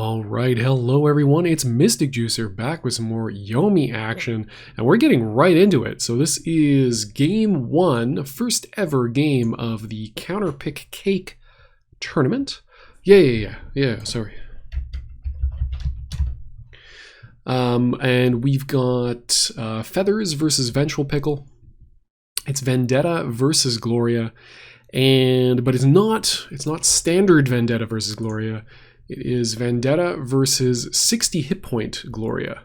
All right, hello everyone, it's Mystic Juicer back with some more Yomi action, and we're getting right into it. So this is game one, first ever game of the Counterpick Cake tournament. Yeah, sorry. And we've got Feathers versus Vengeful Pickle. It's Vendetta versus Gloria, but it's not standard Vendetta versus Gloria. It is Vendetta versus 60 hit point Gloria,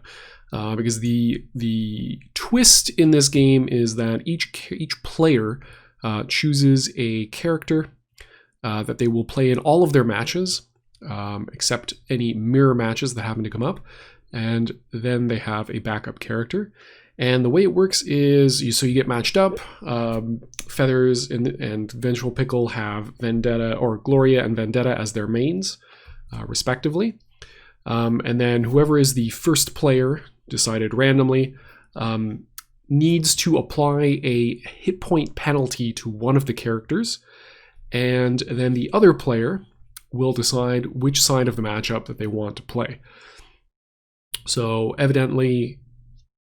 because the twist in this game is that each player chooses a character that they will play in all of their matches, except any mirror matches that happen to come up, and then they have a backup character. And the way it works is, you get matched up. Feathers and Vengeful Pickle have Vendetta, or Gloria and Vendetta as their mains, respectively. And then whoever is the first player, decided randomly, needs to apply a hit point penalty to one of the characters. And then the other player will decide which side of the matchup that they want to play. So evidently,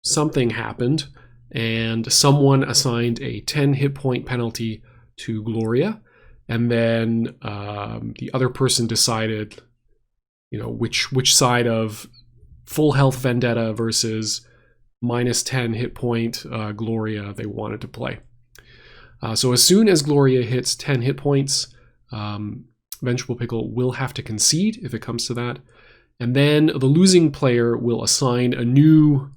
something happened, and someone assigned a 10 hit point penalty to Gloria, and then the other person decided, which side of full health Vendetta versus minus 10 hit point Gloria they wanted to play. So as soon as Gloria hits 10 hit points, Vengeful Pickle will have to concede if it comes to that, and then the losing player will assign a new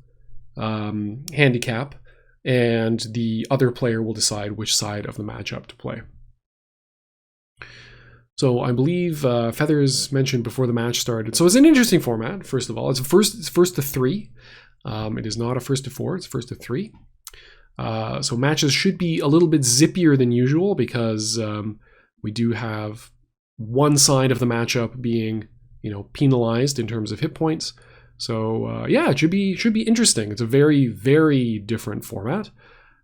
handicap, and the other player will decide which side of the matchup to play. So I believe Feathers mentioned before the match started. So it's an interesting format, first of all. It's first to three. It is not a first to four, it's first to three. So matches should be a little bit zippier than usual, because we do have one side of the matchup being penalized in terms of hit points. So yeah, it should be interesting. It's a very, very different format.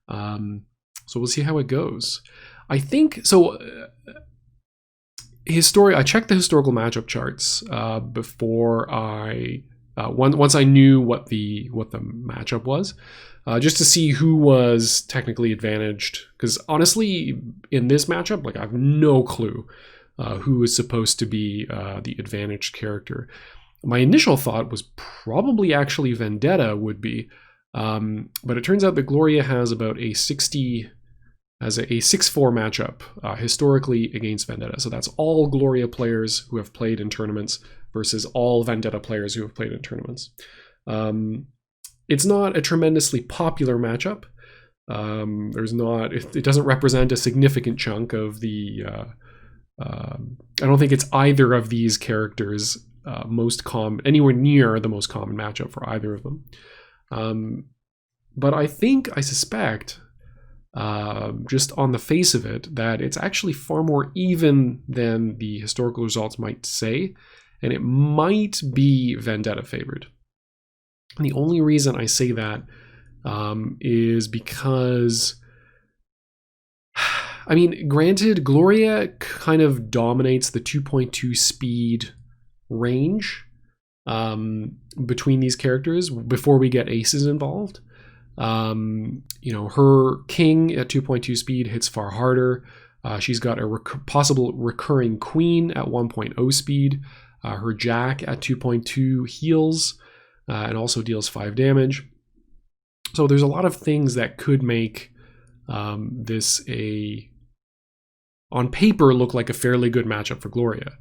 So we'll see how it goes. I think so. I checked the historical matchup charts before once I knew what the matchup was, just to see who was technically advantaged. Because honestly, in this matchup, I have no clue who is supposed to be the advantaged character. My initial thought was probably actually Vendetta would be, but it turns out that Gloria has about a 6-4 matchup historically against Vendetta. So that's all Gloria players who have played in tournaments versus all Vendetta players who have played in tournaments. It's not a tremendously popular matchup. It doesn't represent a significant chunk of the. I don't think it's either of these characters anywhere near the most common matchup for either of them. But I suspect, just on the face of it, that it's actually far more even than the historical results might say, and it might be Vendetta favored. And the only reason I say that is because, granted, Gloria kind of dominates the 2.2 speed range between these characters before we get aces involved. Her king at 2.2 speed hits far harder. She's got a possible recurring queen at 1.0 speed. Her jack at 2.2 heals and also deals 5 damage. So there's a lot of things that could make this on paper look like a fairly good matchup for Gloria.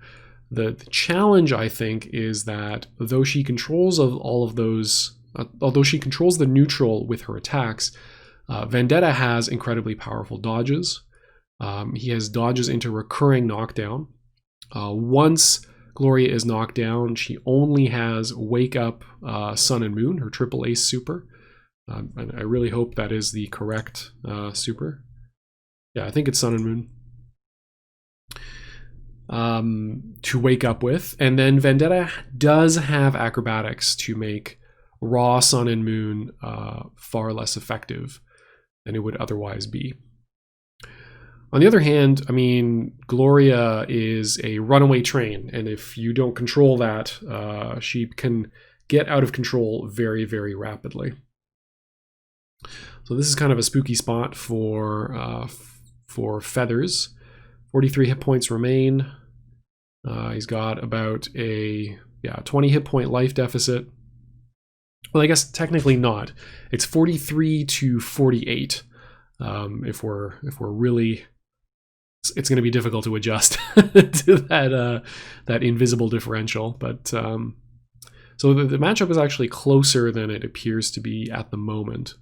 The challenge, I think, is that though she controls although she controls the neutral with her attacks, Vendetta has incredibly powerful dodges. He has dodges into recurring knockdown. Once Gloria is knocked down, she only has Wake Up, Sun and Moon, her triple ace super. And I really hope that is the correct super. Yeah, I think it's Sun and Moon. To wake up with. And then Vendetta does have acrobatics to make raw Sun and Moon far less effective than it would otherwise be. On the other hand, I mean, Gloria is a runaway train, and if you don't control that, she can get out of control very, very rapidly. So this is kind of a spooky spot for Feathers. 43 hit points remain. He's got about a 20 hit point life deficit. Well, I guess technically not. It's 43 to 48. If we're really, it's going to be difficult to adjust to that invisible differential. But so the matchup is actually closer than it appears to be at the moment.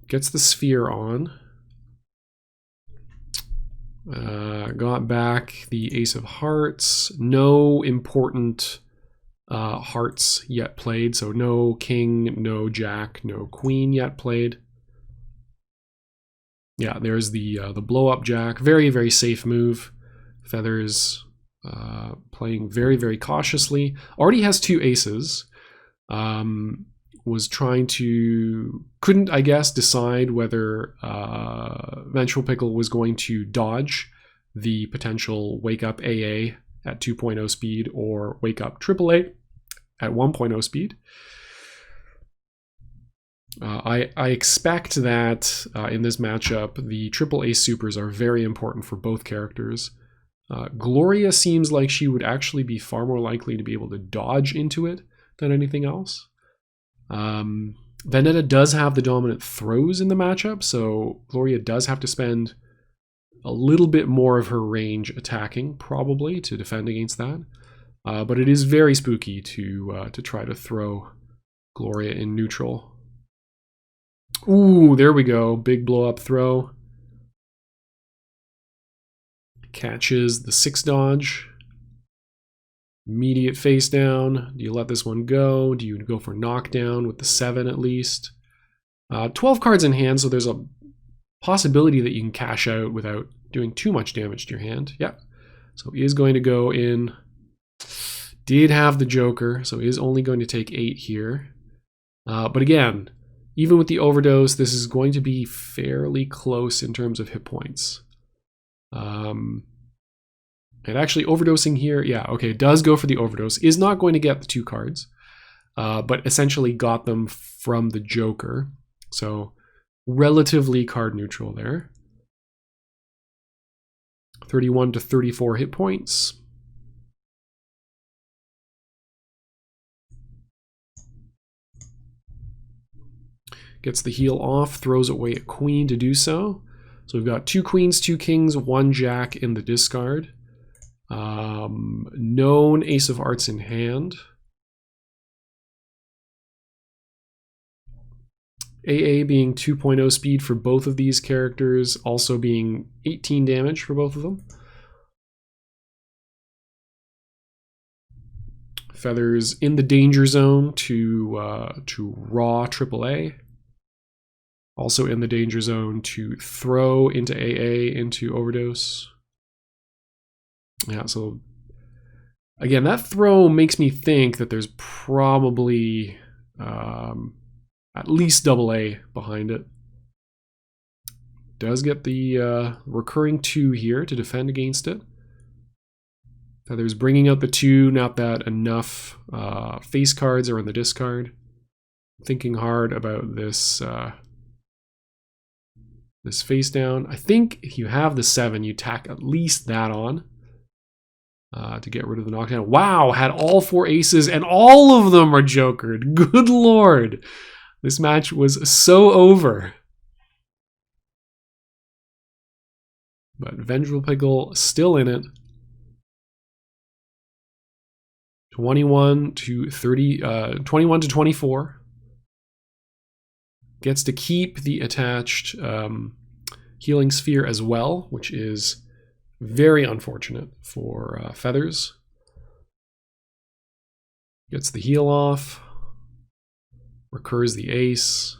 Gets the sphere on. Got back the Ace of Hearts. No important hearts yet played, so no king, no jack, no queen yet played. Yeah, there's the blow up jack. Very, very safe move. Feathers playing very, very cautiously. Already has 2 aces. Was trying to, couldn't, I guess, decide whether Vengeful Pickle was going to dodge the potential Wake Up AA at 2.0 speed or Wake Up AAA at 1.0 speed. I expect that in this matchup, the triple ace supers are very important for both characters. Gloria seems like she would actually be far more likely to be able to dodge into it than anything else. Vendetta does have the dominant throws in the matchup, so Gloria does have to spend a little bit more of her range attacking, probably, to defend against that. But it is very spooky to try to throw Gloria in neutral. Ooh, there we go. Big blow-up throw. Catches the 6 dodge. Immediate face down. Do you let this one go? Do you go for knockdown with the 7 at least? 12 cards in hand, so there's a possibility that you can cash out without doing too much damage to your hand. Yeah. So he is going to go in. Did have the Joker, so he is only going to take 8 here. But again, even with the overdose, this is going to be fairly close in terms of hit points. And actually overdosing here, yeah, okay, does go for the overdose. Is not going to get the 2 cards, but essentially got them from the Joker. So relatively card neutral there. 31 to 34 hit points. Gets the heal off, throws away a queen to do so. So we've got 2 queens, 2 kings, 1 jack in the discard. Known Ace of Hearts in hand. AA being 2.0 speed for both of these characters, also being 18 damage for both of them. Feathers in the danger zone to raw AAA. Also in the danger zone to throw into AA into overdose. Yeah, so again, that throw makes me think that there's probably at least AA behind it. Does get the recurring 2 here to defend against it. Feathers bringing out the 2, not that enough face cards are in the discard. Thinking hard about this this face down. I think if you have the 7, you tack at least that on. To get rid of the knockdown. Wow, had all 4 aces and all of them are jokered. Good lord. This match was so over. But Vengeful Pickle still in it. 21 to 24. Gets to keep the attached healing sphere as well, which is very unfortunate for Feathers. Gets the heal off. Recurs the ace.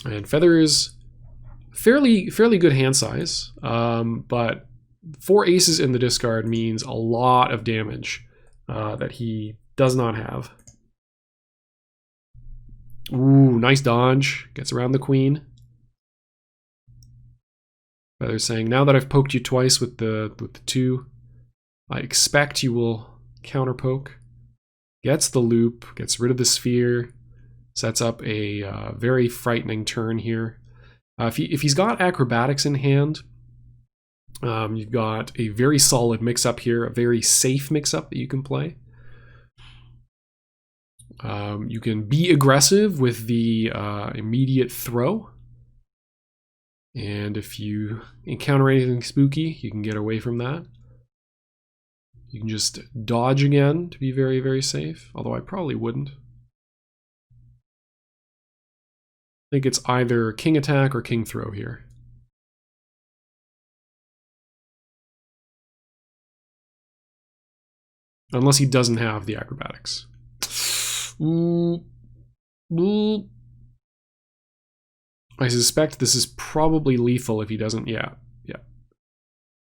And Feathers, fairly good hand size, but 4 aces in the discard means a lot of damage that he does not have. Ooh, nice dodge. Gets around the queen. Feather's saying, now that I've poked you twice with the 2, I expect you will counterpoke. Gets the loop, gets rid of the sphere, sets up a very frightening turn here. If he's got acrobatics in hand, you've got a very solid mix-up here, a very safe mix-up that you can play. You can be aggressive with the immediate throw. And if you encounter anything spooky, you can get away from that. You can just dodge again to be very, very safe, although I probably wouldn't. I think it's either king attack or king throw here. Unless he doesn't have the acrobatics. I suspect this is probably lethal if he doesn't. Yeah.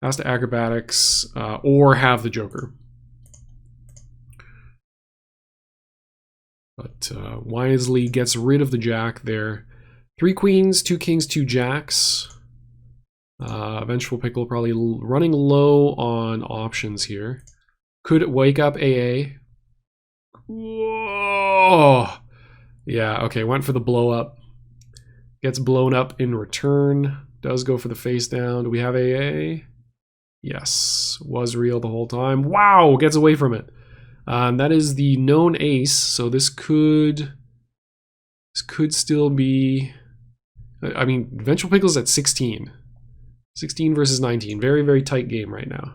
Has to acrobatics or have the Joker. But wisely gets rid of the jack there. 3 queens, 2 kings, 2 jacks. Vengeful Pickle probably running low on options here. Could wake up AA. Whoa! Yeah, okay, went for the blow up. Gets blown up in return. Does go for the face down. Do we have AA? Yes, was real the whole time. Wow, gets away from it. That is the known ace, so this could still be... I mean, Vengeful Pickle's at 16. 16 versus 19. Very, very tight game right now.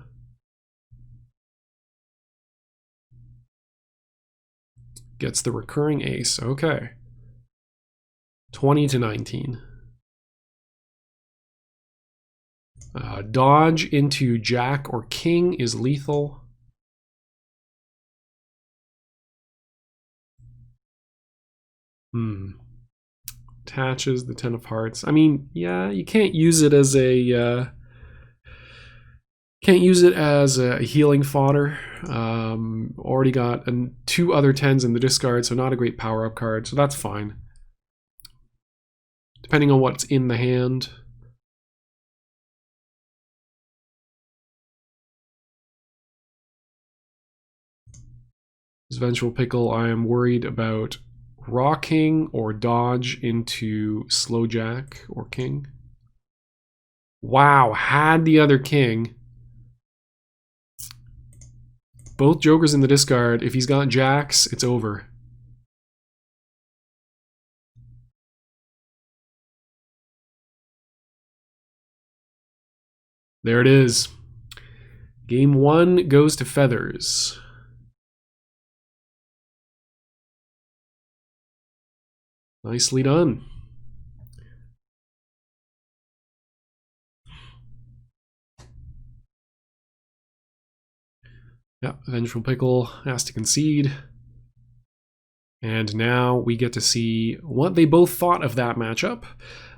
Gets the recurring ace. Okay. 20 to 19. Dodge into jack or king is lethal. Attaches the 10 of hearts. I mean, yeah, you can't use it as a healing fodder. Already got 2 other 10s in the discard, so not a great power-up card, so that's fine. Depending on what's in the hand. This Vengeful Pickle, I am worried about raw king or dodge into slow jack or king. Wow, had the other king. Both jokers in the discard. If he's got jacks, it's over. There it is. Game 1 goes to Feathers. Nicely done. Yeah, Vengeful Pickle has to concede. And now we get to see what they both thought of that matchup.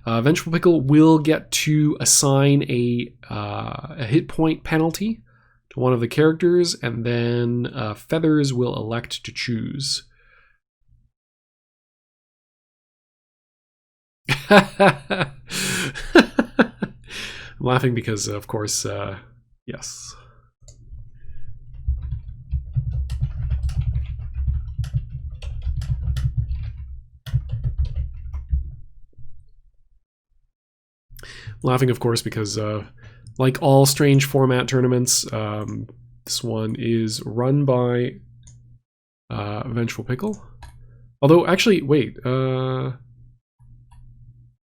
Vengeful Pickle will get to assign a hit point penalty to one of the characters, and then Feathers will elect to choose. I'm laughing because, of course, yes. Laughing, of course, because like all strange format tournaments, this one is run by Vengeful Pickle. Although, actually, wait.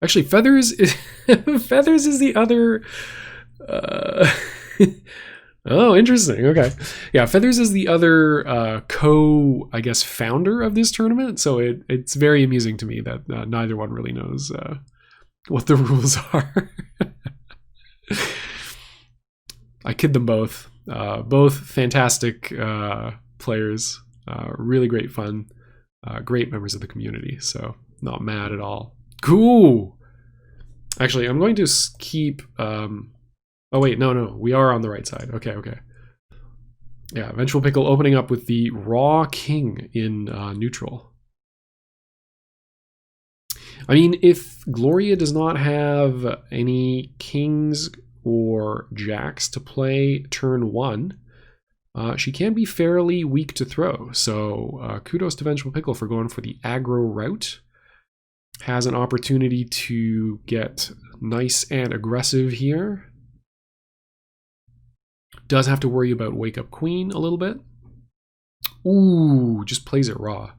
Actually, Feathers is Feathers is the other. Oh, interesting. Okay, yeah, Feathers is the other I guess, founder of this tournament. So it's very amusing to me that neither one really knows what the rules are. I kid them both. Both fantastic players. Really great fun. Great members of the community. So not mad at all. Cool. Actually, I'm going to keep... oh, wait, no. We are on the right side. Okay. Yeah, Vengeful Pickle opening up with the raw king in neutral. I mean, if Gloria does not have any kings or jacks to play turn 1, she can be fairly weak to throw. So kudos to Vengeful Pickle for going for the aggro route. Has an opportunity to get nice and aggressive here. Does have to worry about Wake Up Queen a little bit. Ooh, just plays it raw.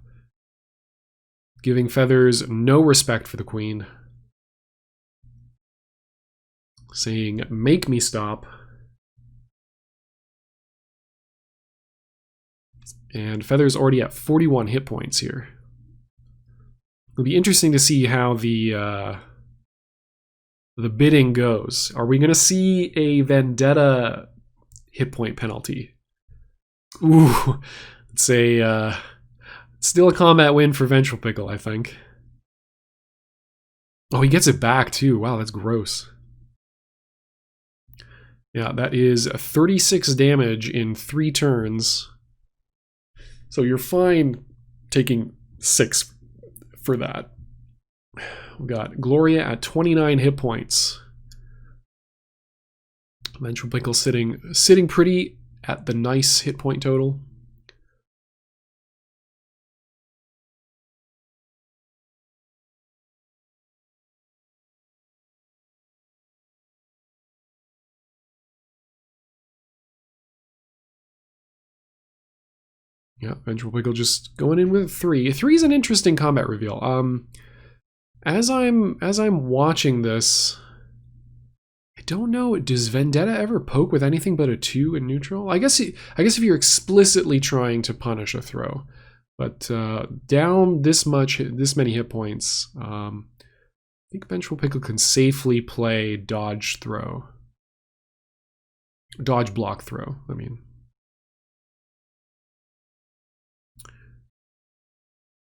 Giving Feathers no respect for the queen. Saying, make me stop. And Feathers already at 41 hit points here. It'll be interesting to see how the bidding goes. Are we going to see a Vendetta hit point penalty? Ooh, it's a still a combat win for Vengeful Pickle, I think. Oh, he gets it back too. Wow, that's gross. Yeah, that is 36 damage in 3 turns. So you're fine taking 6 for that. We got Gloria at 29 hit points. Vengeful Pickle sitting pretty at the nice hit point total. Yeah, Vengeful Pickle just going in with 3. 3 is an interesting combat reveal. As I'm watching this, I don't know. Does Vendetta ever poke with anything but a 2 in neutral? I guess if you're explicitly trying to punish a throw, but down this many hit points, I think Vengeful Pickle can safely play dodge block throw. I mean.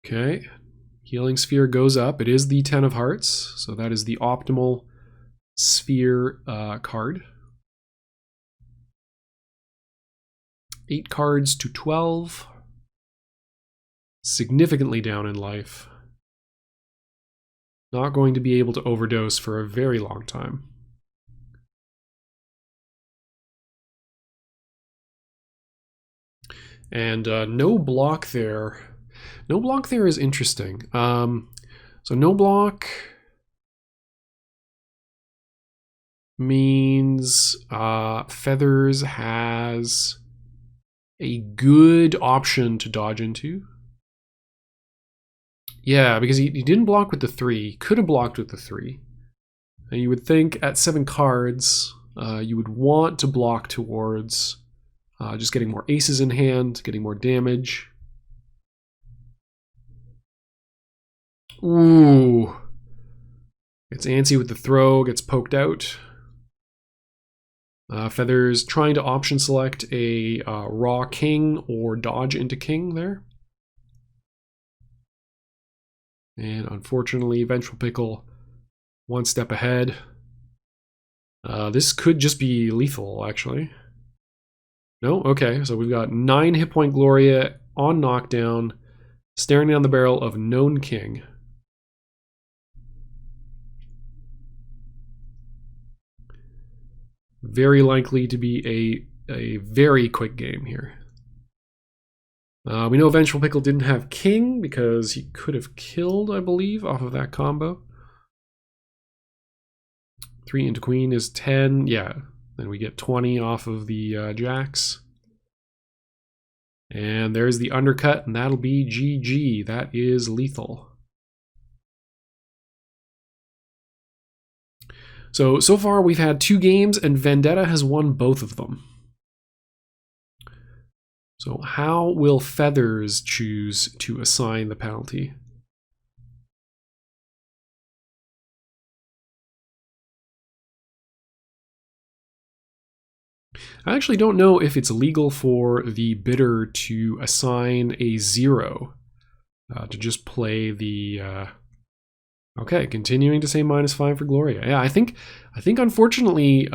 Okay, Healing Sphere goes up. It is the 10 of Hearts, so that is the optimal sphere card. 8 cards to 12. Significantly down in life. Not going to be able to overdose for a very long time. And no block there. No block there is interesting. So no block means Feathers has a good option to dodge into. Yeah, because he didn't block with the 3. Could have blocked with the 3. And you would think at 7 cards, you would want to block towards just getting more aces in hand, getting more damage. Ooh. Gets antsy with the throw, gets poked out. Feathers trying to option select a raw king or dodge into king there. And unfortunately, Vengeful Pickle 1 step ahead. This could just be lethal, actually. No? Okay, so we've got 9 hit point Gloria on knockdown, staring down the barrel of known king. Very likely to be a very quick game here. We know Vengeful Pickle didn't have king because he could have killed, I believe, off of that combo. 3 into queen is 10. Yeah, then we get 20 off of the jacks. And there's the undercut, and that'll be GG. That is lethal. So far we've had 2 games, and Vendetta has won both of them. So how will Feathers choose to assign the penalty? I actually don't know if it's legal for the bidder to assign a 0 to just play the... Okay, continuing to say -5 for Gloria. Yeah, I think unfortunately,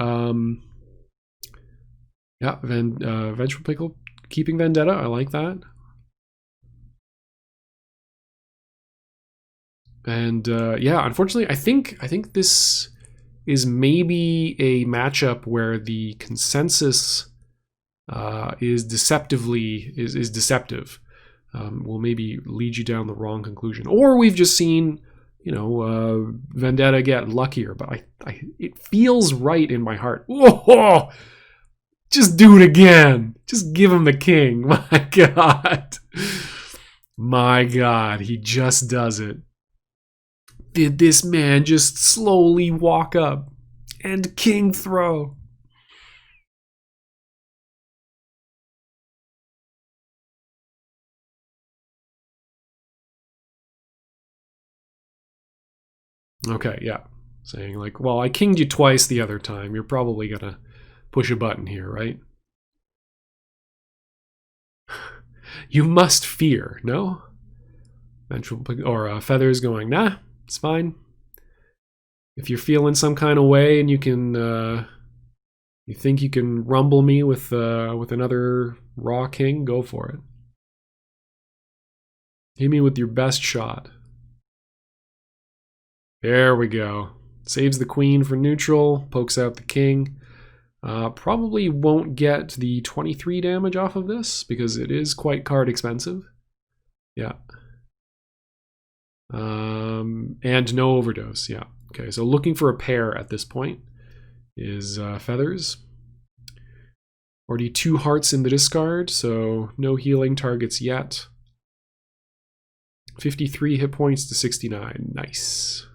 yeah, Vengeful Pickle keeping Vendetta. I like that. And yeah, unfortunately, I think this is maybe a matchup where the consensus is deceptive. Will maybe lead you down the wrong conclusion, or we've just seen, you know, Vendetta get luckier. But it feels right in my heart. Whoa! Just do it again. Just give him the king. My God. My God, he just does it. Did this man just slowly walk up and king throw? Okay, yeah. Saying like, well, I kinged you twice the other time. You're probably gonna push a button here, right? You must fear, no? Or Feathers going, nah, it's fine. If you're feeling some kind of way and you can, you think you can rumble me with another raw king, go for it. Hit me with your best shot. There we go. Saves the queen for neutral, pokes out the king. Probably won't get the 23 damage off of this because it is quite card expensive. Yeah. And no overdose, yeah. Okay, so looking for a pair at this point is Feathers. Already 2 hearts in the discard, so no healing targets yet. 53 hit points to 69, nice.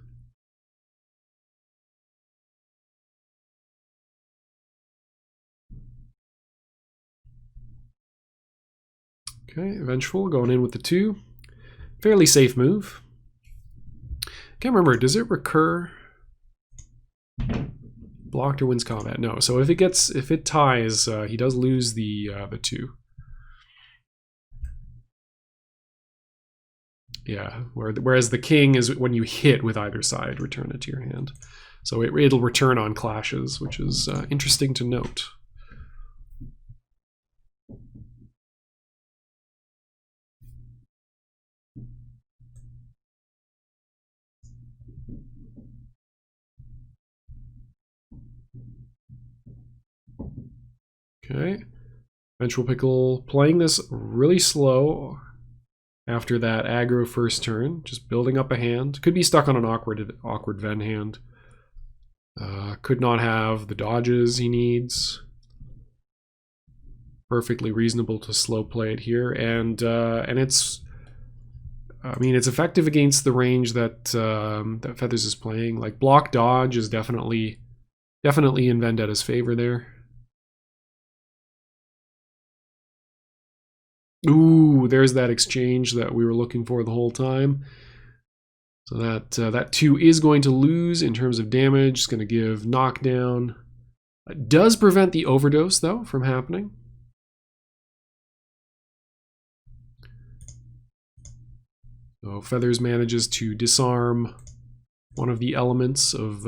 Okay, Vengeful going in with the 2. Fairly safe move. Can't remember, does it recur? Blocked or wins combat? No. So if it ties, he does lose the 2. Yeah. Whereas the king is when you hit with either side, return it to your hand. So it'll return on clashes, which is interesting to note. Okay. Vengeful Pickle playing this really slow after that aggro first turn, just building up a hand. Could be stuck on an awkward Ven hand. Could not have the dodges he needs. Perfectly reasonable to slow play it here, and it's, I mean, it's effective against the range that that Feathers is playing. Like block dodge is definitely in Vendetta's favor there. Ooh, there's that exchange that we were looking for the whole time. So that 2 is going to lose in terms of damage. It's going to give knockdown. It does prevent the overdose, though, from happening. So Feathers manages to disarm one of the elements of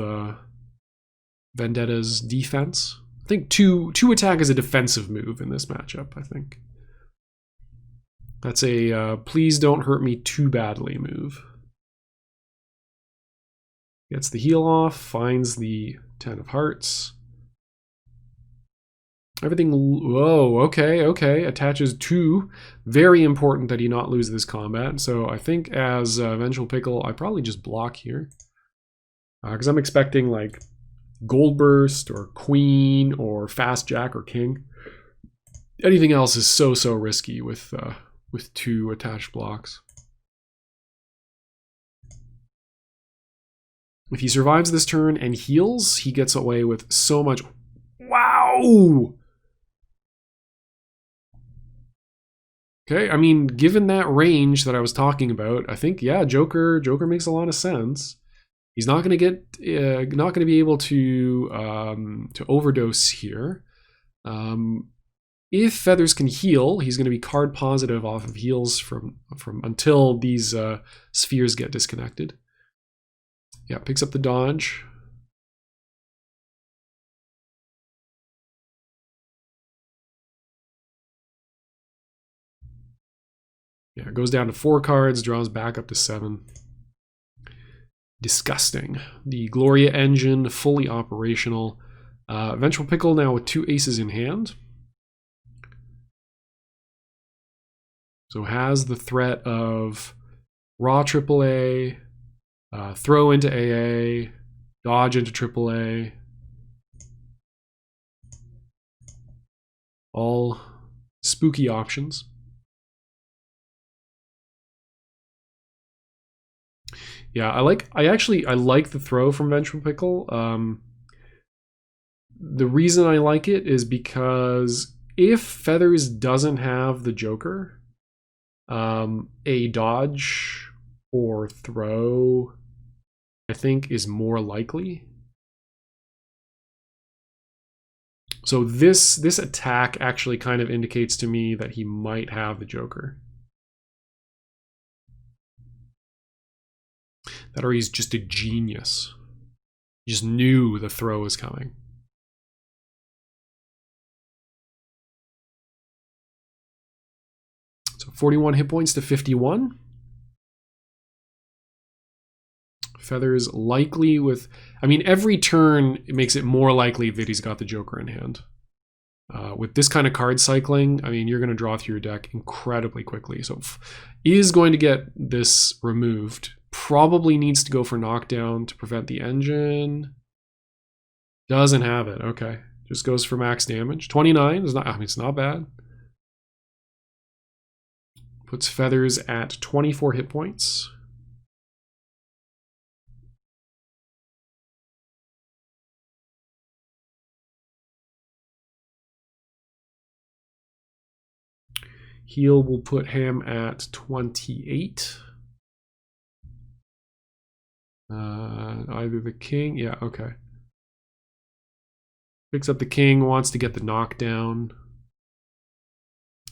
Vendetta's defense. I think two attack is a defensive move in this matchup, I think. That's a please don't hurt me too badly move. Gets the heal off, finds the 10 of hearts. Everything, whoa, okay. Attaches 2. Very important that he not lose this combat. So I think as Vengeful Pickle, I probably just block here. Because I'm expecting like Gold Burst or Queen or Fast Jack or King. Anything else is so risky with 2 attached blocks. If he survives this turn and heals, he gets away with so much. Wow! Okay, I mean, given that range that I was talking about, I think, yeah, Joker makes a lot of sense. He's not going to get, not going to be able to overdose here. If Feathers can heal, he's going to be card positive off of heals from until these spheres get disconnected. Yeah, picks up the dodge. Yeah, goes down to 4 cards, draws back up to 7. Disgusting. The Gloria engine, fully operational. Vengeful Pickle now with 2 aces in hand. So has the threat of raw AAA, throw into AA, dodge into AAA. All spooky options. Yeah, I like the throw from Vengeful Pickle. The reason I like it is because if Feathers doesn't have the Joker, a dodge or throw, I think, is more likely. So this attack actually kind of indicates to me that he might have the Joker. That or he's just a genius. He just knew the throw was coming. So 41 hit points to 51. Feathers likely with... I mean, every turn it makes it more likely that he's got the Joker in hand. With this kind of card cycling, I mean, you're going to draw through your deck incredibly quickly. So is going to get this removed. Probably needs to go for knockdown to prevent the engine. Doesn't have it. Okay. Just goes for max damage. 29 is not... I mean, it's not bad. Puts Feathers at 24 hit points. Heal will put him at 28. Either the king, yeah, okay. Picks up the king, wants to get the knockdown.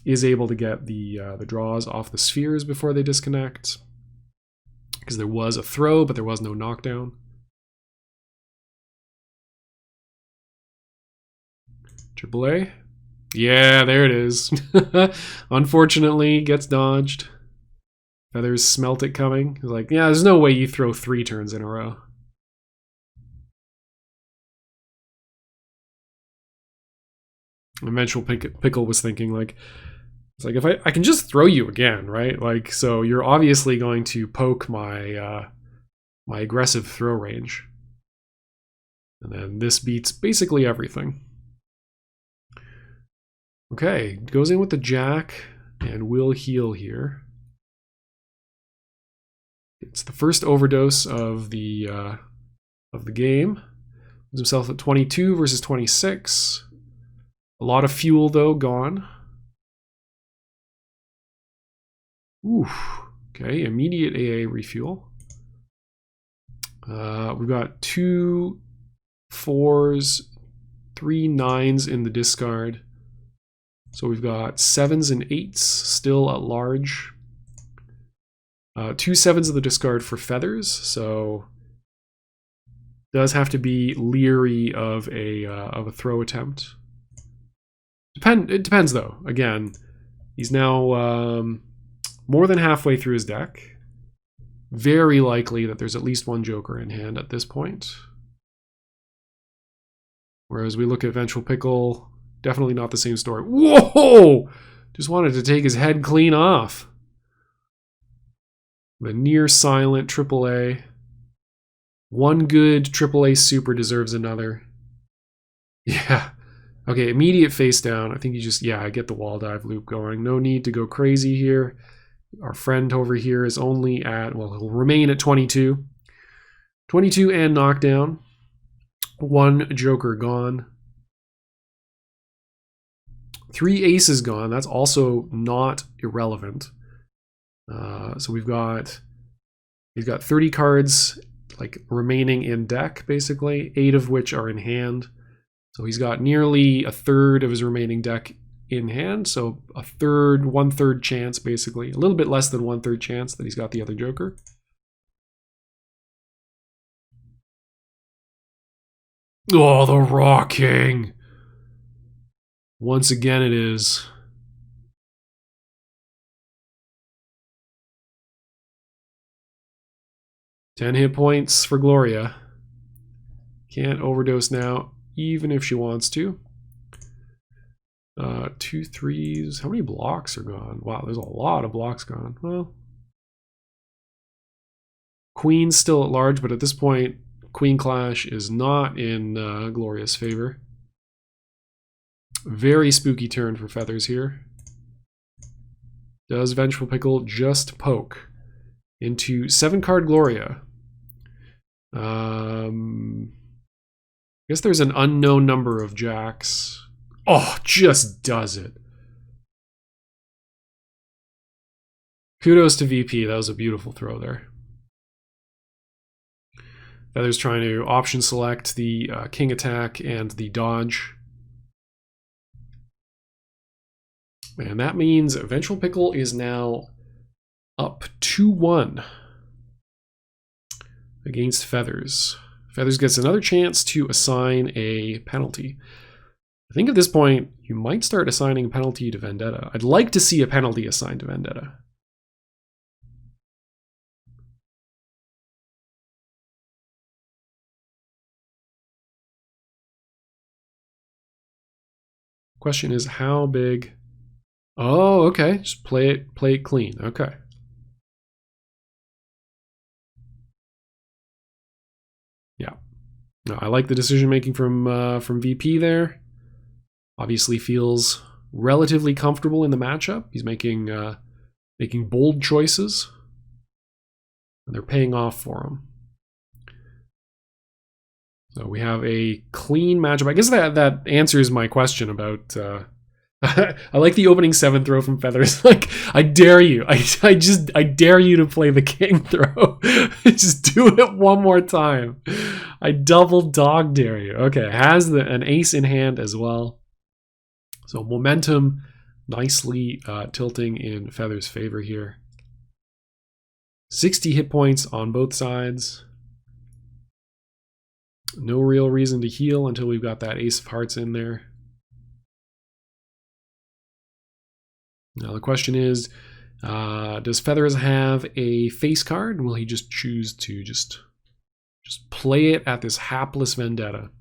Is able to get the draws off the spheres before they disconnect. Because there was a throw, but there was no knockdown. AAA. Yeah, there it is. Unfortunately, gets dodged. Feathers smelt it coming. He's like, yeah, there's no way you throw 3 turns in a row. Vengeful Pickle was thinking, like, it's like, if I can just throw you again, right? Like, so you're obviously going to poke my my aggressive throw range. And then this beats basically everything. Okay, goes in with the jack and will heal here. It's the first overdose of the game. Puts himself at 22 versus 26. A lot of fuel though gone. Oof. Okay, immediate AA refuel. We've got 2 4s, 3 9s in the discard. So we've got 7s and 8s still at large. 2 7s of the discard for Feathers, so does have to be leery of a throw attempt. It depends though. Again, he's now more than halfway through his deck. Very likely that there's at least 1 Joker in hand at this point. Whereas we look at Vengeful Pickle, definitely not the same story. Whoa! Just wanted to take his head clean off. The near silent AAA. 1 good AAA super deserves another. Yeah. Okay, immediate face down. I think you just, yeah, I get the wall dive loop going. No need to go crazy here. Our friend over here is only at, well, he'll remain at 22. 22 and knockdown. 1 Joker gone. 3 aces gone. That's also not irrelevant. So we've got 30 cards like remaining in deck, basically, 8 of which are in hand. So he's got nearly a third of his remaining deck in hand. So a third, 1/3 chance, basically. A little bit less than 1/3 chance that he's got the other Joker. Oh, the Raw King. Once again it is. 10 hit points for Gloria. Can't overdose now, even if she wants to. 2 3s. How many blocks are gone? Wow, there's a lot of blocks gone. Well, Queen's still at large, but at this point, Queen Clash is not in Gloria's favor. Very spooky turn for Feathers here. Does Vengeful Pickle just poke into 7-card Gloria? I guess there's an unknown number of jacks. Oh, just does it. Kudos to VP. That was a beautiful throw there. Feathers trying to option select the king attack and the dodge. And that means Vengeful Pickle is now up 2-1 against Feathers. Feathers gets another chance to assign a penalty. I think at this point, you might start assigning a penalty to Vendetta. I'd like to see a penalty assigned to Vendetta. Question is how big? Oh, okay. Just play it clean. Okay. Yeah. No, I like the decision making from VP there. Obviously feels relatively comfortable in the matchup. He's making bold choices, and they're paying off for him. So we have a clean matchup. I guess that answers my question about. I like the opening 7 throw from Feathers. Like, I dare you. I dare you to play the king throw. Just do it one more time. I double dog dare you. Okay, has an ace in hand as well. So momentum nicely tilting in Feathers' favor here. 60 hit points on both sides. No real reason to heal until we've got that ace of hearts in there. Now the question is, does Feathers have a face card? Will he just choose to just play it at this hapless Vendetta?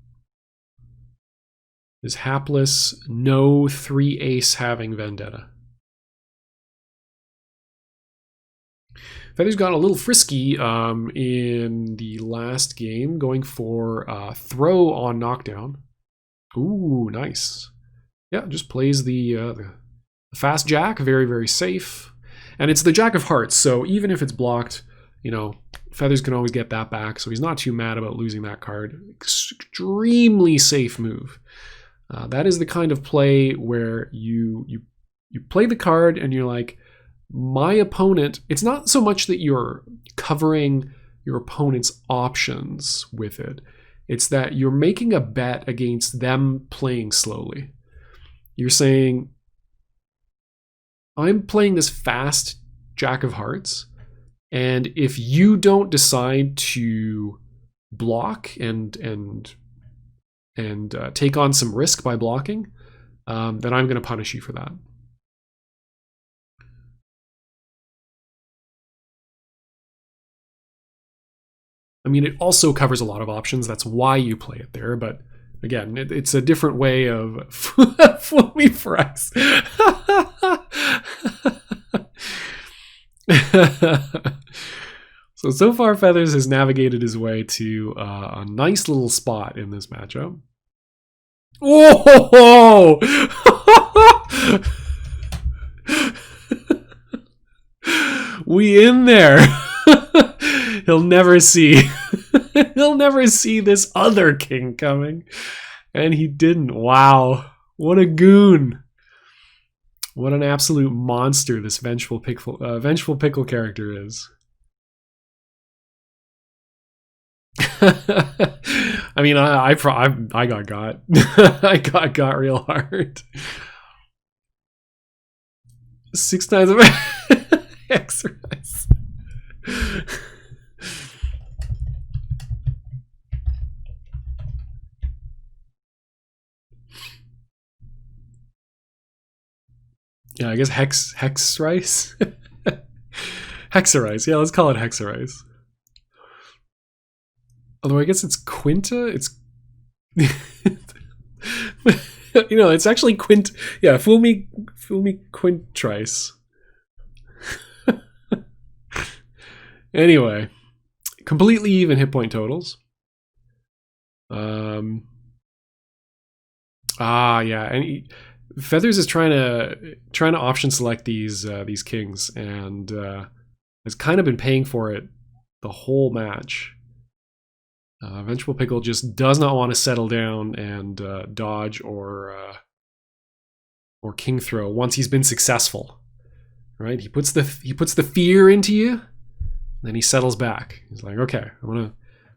This hapless, no 3-ace having Vendetta. Feathers got a little frisky in the last game, going for throw on knockdown. Ooh, nice. Yeah, just plays the fast jack, very, very safe. And it's the jack of hearts, so even if it's blocked, you know, Feathers can always get that back, so he's not too mad about losing that card. Extremely safe move. That is the kind of play where you play the card and you're like, my opponent, it's not so much that you're covering your opponent's options with it. It's that you're making a bet against them playing slowly. You're saying, I'm playing this fast jack of hearts, and if you don't decide to block and take on some risk by blocking, then I'm going to punish you for that. I mean, it also covers a lot of options. That's why you play it there. But again, it's a different way of fool me thrice. So far, Feathers has navigated his way to a nice little spot in this matchup. Whoa! We in there. He'll never see. He'll never see this other king coming. And he didn't. Wow. What a goon. What an absolute monster this Vengeful Pickle character is. I mean, I got got. I got real hard. 6 times of exercise. Yeah, I guess hex rice. Hexarice. Yeah, let's call it hexarice. Although I guess it's Quinta. It's it's actually Quint. Yeah, fool me Quintrice. Anyway, completely even hit point totals. Yeah, and Feathers is trying to option select these kings, and has kind of been paying for it the whole match. Vengeful Pickle just does not want to settle down and dodge or king throw once he's been successful. Right? He puts the fear into you, then he settles back. He's like, okay, I'm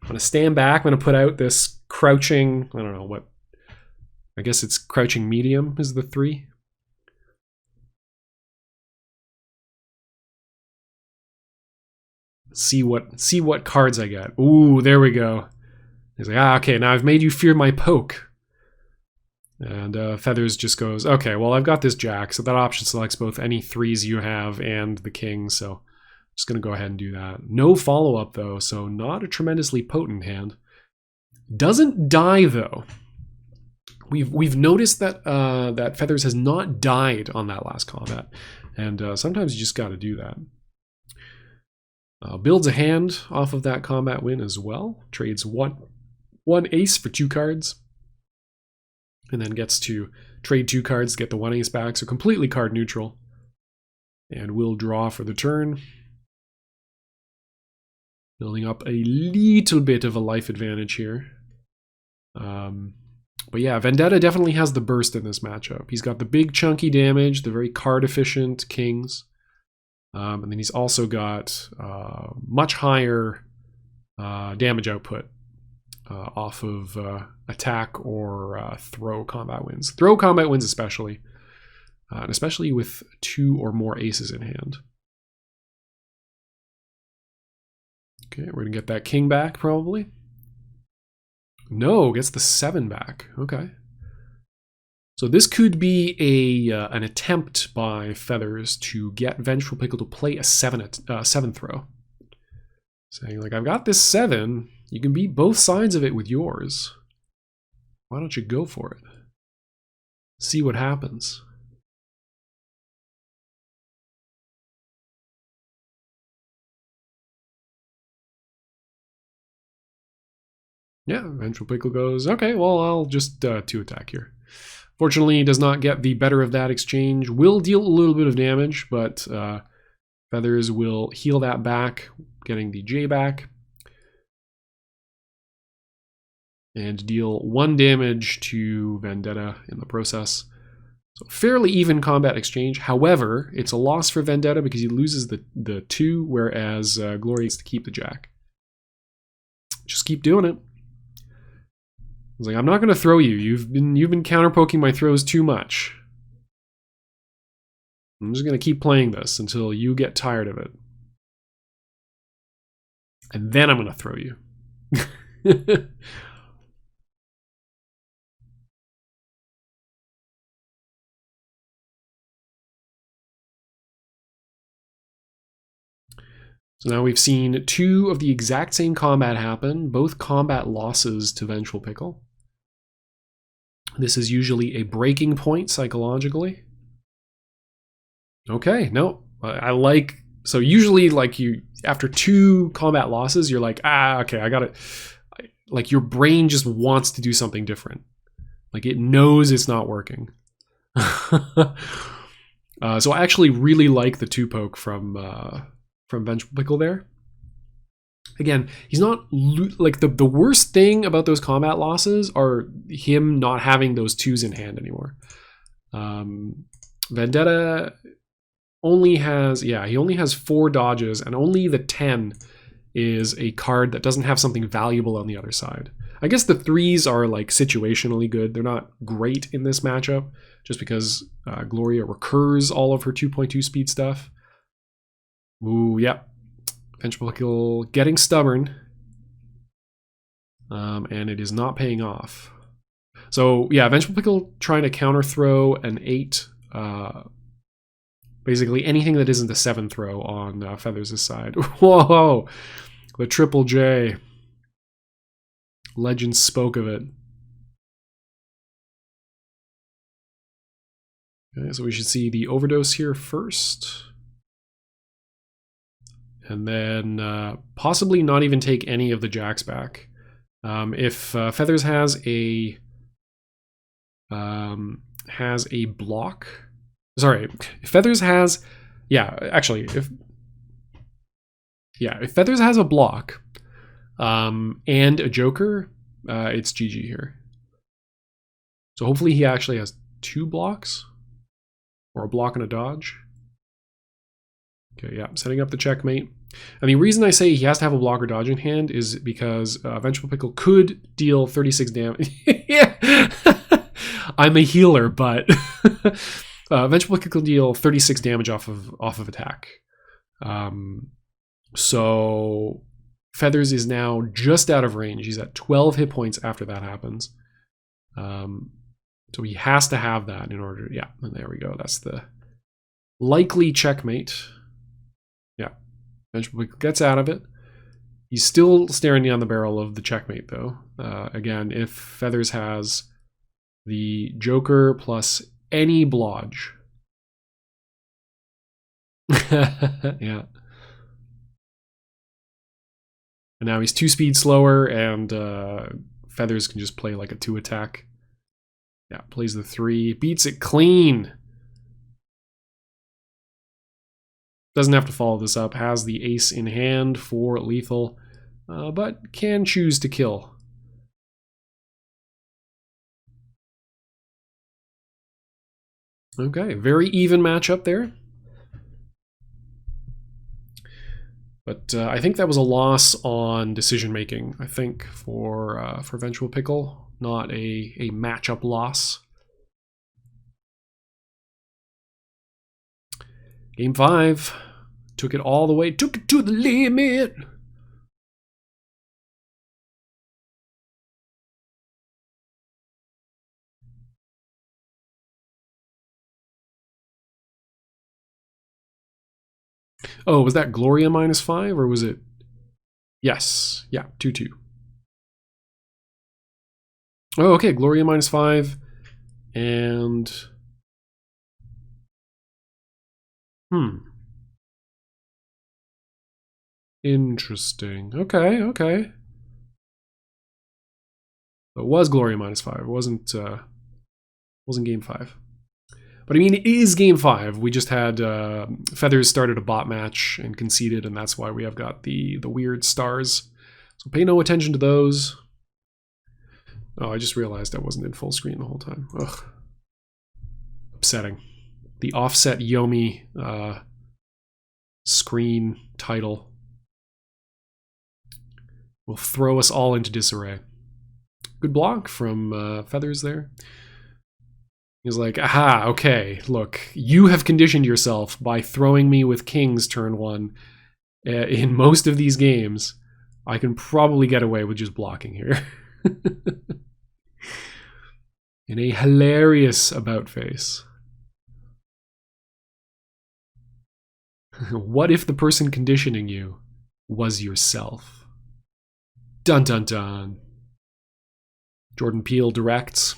gonna stand back. I'm gonna put out this crouching. I don't know what. I guess it's crouching medium is the 3. See what cards I get. Ooh, there we go. He's like, okay, now I've made you fear my poke. And Feathers just goes, okay, well, I've got this jack, so that option selects both any 3s you have and the king, so I'm just going to go ahead and do that. No follow-up, though, so not a tremendously potent hand. Doesn't die, though. We've noticed that that Feathers has not died on that last combat, and sometimes you just got to do that. Builds a hand off of that combat win as well. Trades one ace for 2 cards. And then gets to trade 2 cards to get the 1 ace back. So completely card neutral. And will draw for the turn. Building up a little bit of a life advantage here. But yeah, Vendetta definitely has the burst in this matchup. He's got the big chunky damage, the very card efficient kings. And then he's also got much higher damage output off of attack or throw combat wins. Throw combat wins especially. And especially with 2 or more aces in hand. Okay, we're going to get that king back probably. No, gets the 7 back. Okay. So this could be an attempt by Feathers to get Vengeful Pickle to play a 7 throw. Saying, like, I've got this 7. You can beat both sides of it with yours. Why don't you go for it? See what happens. Yeah, Vengeful Pickle goes, okay, well, I'll just 2 attack here. Fortunately, does not get the better of that exchange. Will deal a little bit of damage, but Feathers will heal that back, getting the J back. And deal 1 damage to Vendetta in the process. So fairly even combat exchange. However, it's a loss for Vendetta because he loses the 2, whereas Glory gets to keep the jack. Just keep doing it. I was like, I'm not going to throw you. You've been counterpoking my throws too much. I'm just going to keep playing this until you get tired of it. And then I'm going to throw you. So now we've seen 2 of the exact same combat happen, both combat losses to Vengeful Pickle. This is usually a breaking point psychologically. Okay, no, I like, so usually like you, after 2 combat losses, you're like, okay, I got it. Like your brain just wants to do something different. Like it knows it's not working. So I actually really like the 2 poke from Vengeful Pickle there. Again, he's not, like the worst thing about those combat losses are him not having those 2s in hand anymore. Vendetta only has, he only has 4 dodges, and only the 10 is a card that doesn't have something valuable on the other side. I guess the 3s are like situationally good. They're not great in this matchup, just because Gloria recurs all of her 2.2 speed stuff. Ooh, yep. Vengeful Pickle getting stubborn. And it is not paying off. So, yeah, Vengeful Pickle trying to counter throw an 8. Basically anything that isn't a 7 throw on Feathers' side. Whoa! The triple J. Legend spoke of it. Okay, so we should see the overdose here first. And then possibly not even take any of the jacks back. If Feathers has a block, sorry, if Feathers has, if Feathers has a block and a Joker, it's GG here. So hopefully he actually has 2 blocks, or a block and a dodge. Okay, yeah, setting up the checkmate. And the reason I say he has to have a block or dodge in hand is because Vengeful Pickle could deal 36 damage. Yeah, I'm a healer, but Vengeful Pickle can deal 36 damage off of attack. So Feathers is now just out of range. He's at 12 hit points after that happens. So he has to have that in order. Yeah, and there we go. That's the likely checkmate. Yeah, Vengeful Pickle gets out of it. He's still staring down the barrel of the checkmate, though. Again, if Feathers has the Joker plus any blodge. Yeah. And now he's 2 speed slower, and Feathers can just play like a 2 attack. Yeah, plays the 3, beats it clean. Doesn't have to follow this up, has the ace in hand for lethal, but can choose to kill. Okay, very even matchup there. But I think that was a loss on decision making, I think, for Vengeful Pickle. Not a matchup loss. Game 5. Took it all the way, took it to the limit. Oh, was that Gloria -5 or was it? Yes, yeah, 2-2. Oh, okay, Gloria -5 and interesting. Okay, okay. It was Gloria -5. It wasn't game 5. But I mean, it is game 5. We just had Feathers started a bot match and conceded, and that's why we have got the weird stars. So pay no attention to those. Oh, I just realized I wasn't in full screen the whole time. Ugh. Upsetting. The offset Yomi screen title will throw us all into disarray. Good block from Feathers there. He's like, aha, okay, look, you have conditioned yourself by throwing me with kings turn 1 in most of these games. I can probably get away with just blocking here. In a hilarious about face. What if the person conditioning you was yourself? Dun dun dun. Jordan Peele directs.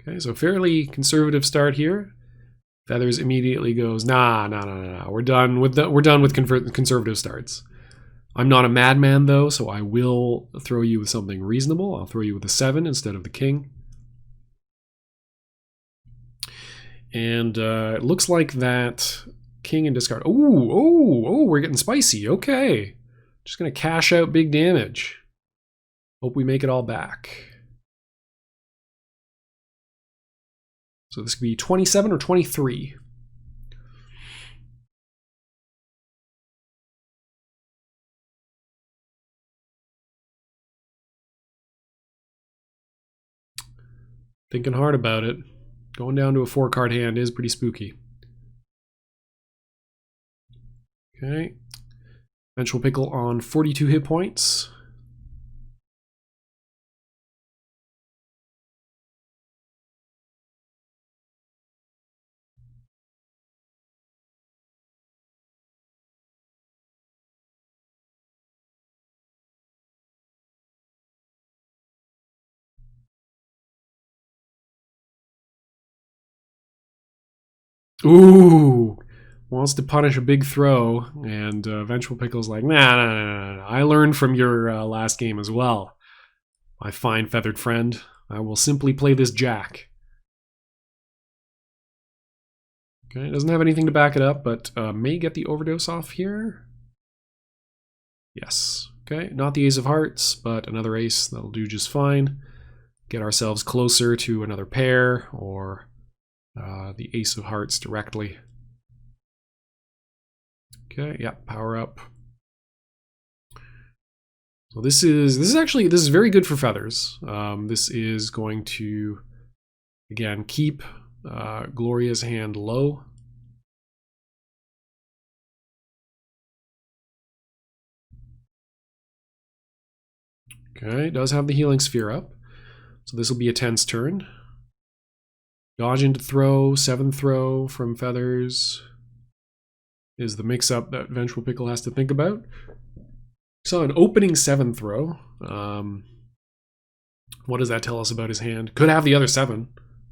Okay, so fairly conservative start here. Feathers immediately goes, nah. We're done with conservative starts. I'm not a madman though, so I will throw you with something reasonable. I'll throw you with a 7 instead of the king. And it looks like that king and discard. Oh, we're getting spicy. Okay. Just gonna cash out big damage. Hope we make it all back. So this could be 27 or 23. Thinking hard about it. Going down to a 4-card hand is pretty spooky. Okay. Vengeful Pickle on 42 hit points. Ooh, wants to punish a big throw, and Vengeful Pickle's like, nah. I learned from your last game as well, my fine feathered friend. I will simply play this jack. Okay, doesn't have anything to back it up, but may get the overdose off here. Yes. Okay, not the ace of hearts, but another ace. That'll do just fine. Get ourselves closer to another pair, or the ace of hearts directly. Okay, yeah, power up. So this is very good for feathers. This is going to, again, keep Gloria's hand low. Okay, does have the healing sphere up. So this will be a tense turn. Dodge into throw, 7 throw from feathers is the mix-up that Vengeful Pickle has to think about. So an opening 7 throw. What does that tell us about his hand? Could have the other 7.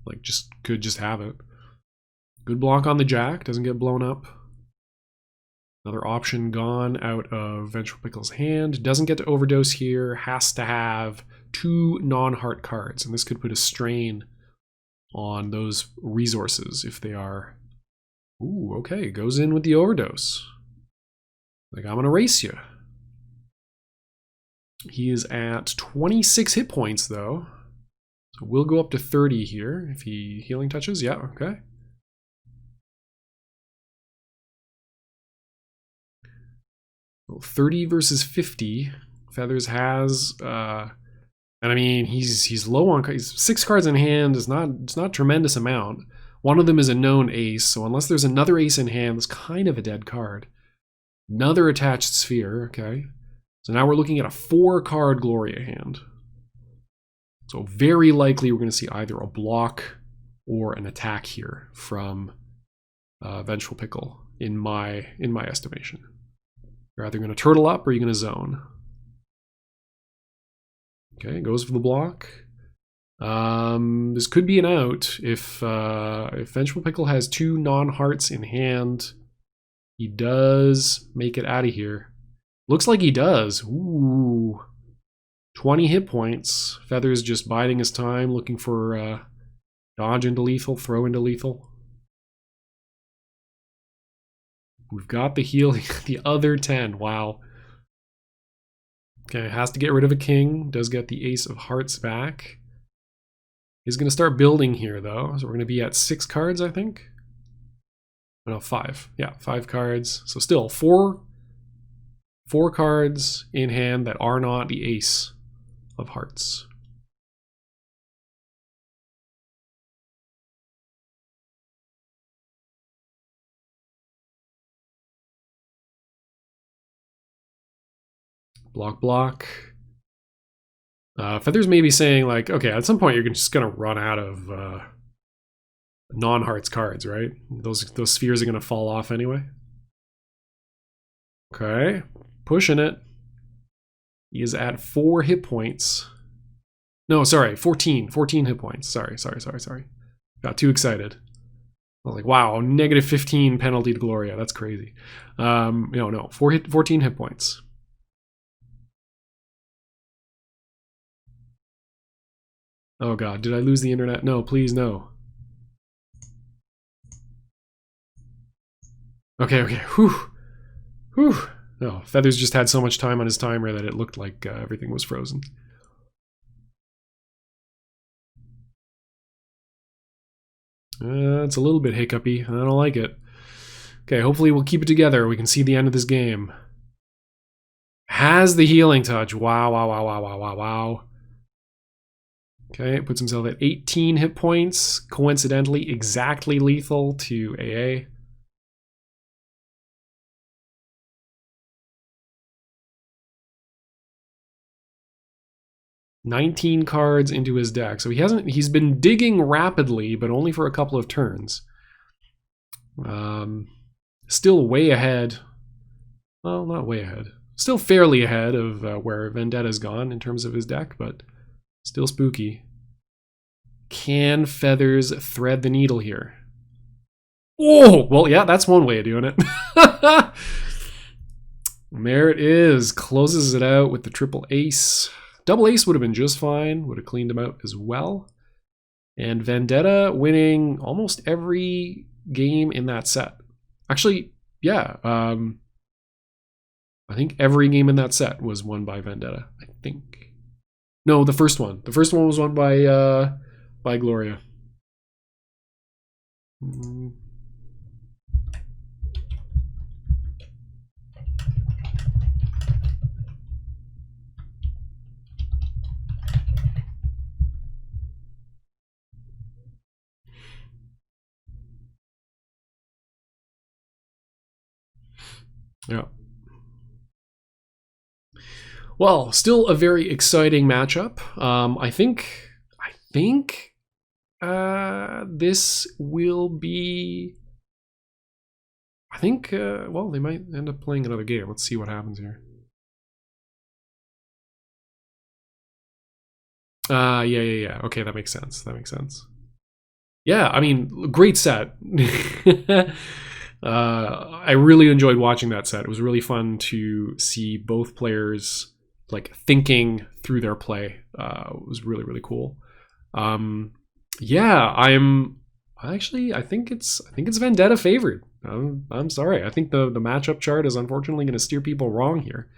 Like, could just have it. Good block on the jack, doesn't get blown up. Another option gone out of Vengeful Pickle's hand. Doesn't get to overdose here, has to have 2 non-heart cards, and this could put a strain on those resources if they are... Ooh, okay, goes in with the overdose. Like, I'm gonna race you. He is at 26 hit points, though. So we'll go up to 30 here if he healing touches. Yeah, okay. Well, 30 versus 50. Feathers has... and I mean, he's low on... He's 6 cards in hand. It's not a tremendous amount. One of them is a known ace, so unless there's another ace in hand, it's kind of a dead card. Another attached sphere, okay. So now we're looking at a 4-card Gloria hand. So very likely we're going to see either a block or an attack here from Vengeful Pickle, in my estimation. You're either going to turtle up or you're going to zone. Okay, goes for the block. This could be an out if Vengeful Pickle has 2 non-hearts in hand. He does make it out of here. Looks like he does. Ooh. 20 hit points. Feathers just biding his time, looking for dodge into lethal, throw into lethal. We've got the healing, the other 10. Wow. Okay, has to get rid of a king. Does get the ace of hearts back. He's going to start building here, though. So we're going to be at 6 cards, I think. No, 5. Yeah, 5 cards. So still 4 cards in hand that are not the ace of hearts. Block. Feathers may be saying, like, okay, at some point you're just going to run out of non-hearts cards, right? Those spheres are going to fall off anyway. Okay, pushing it. He is at 4 hit points. No, sorry, 14 hit points. Sorry. Got too excited. I was like, wow, negative 15 penalty to Gloria. That's crazy. No, 14 hit points. Oh god, did I lose the internet? No, please, no. Okay, whew. No, Feathers just had so much time on his timer that it looked like everything was frozen. It's a little bit hiccupy. I don't like it. Okay, hopefully we'll keep it together. We can see the end of this game. Has the healing touch. Wow. Okay, puts himself at 18 hit points. Coincidentally, exactly lethal to AA. $19 cards into his deck. So he's been digging rapidly, but only for a couple of turns. Still way ahead. Well, not way ahead. Still fairly ahead of where Vendetta's gone in terms of his deck, but still spooky. Can Feathers thread the needle here? Oh, well, yeah, that's one way of doing it. And there it is. Closes it out with the triple ace. Double ace would have been just fine. Would have cleaned him out as well. And Vendetta winning almost every game in that set. Actually, yeah. I think every game in that set was won by Vendetta. I think. No, the first one. The first one was won by Gloria. Yeah. Well, still a very exciting matchup. I think this will be. I think. Well, they might end up playing another game. Let's see what happens here. Yeah. Okay, that makes sense. Yeah, I mean, great set. I really enjoyed watching that set. It was really fun to see both players like thinking through their play. It was really, really cool. Yeah, I think it's Vendetta favored. I'm sorry. I think the matchup chart is unfortunately going to steer people wrong here.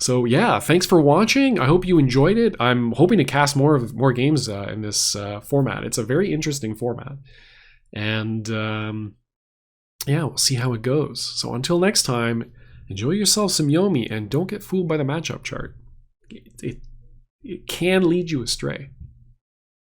So yeah, thanks for watching. I hope you enjoyed it. I'm hoping to cast more games in this format. It's a very interesting format. And yeah, we'll see how it goes. So until next time, enjoy yourself some Yomi and don't get fooled by the matchup chart. It can lead you astray.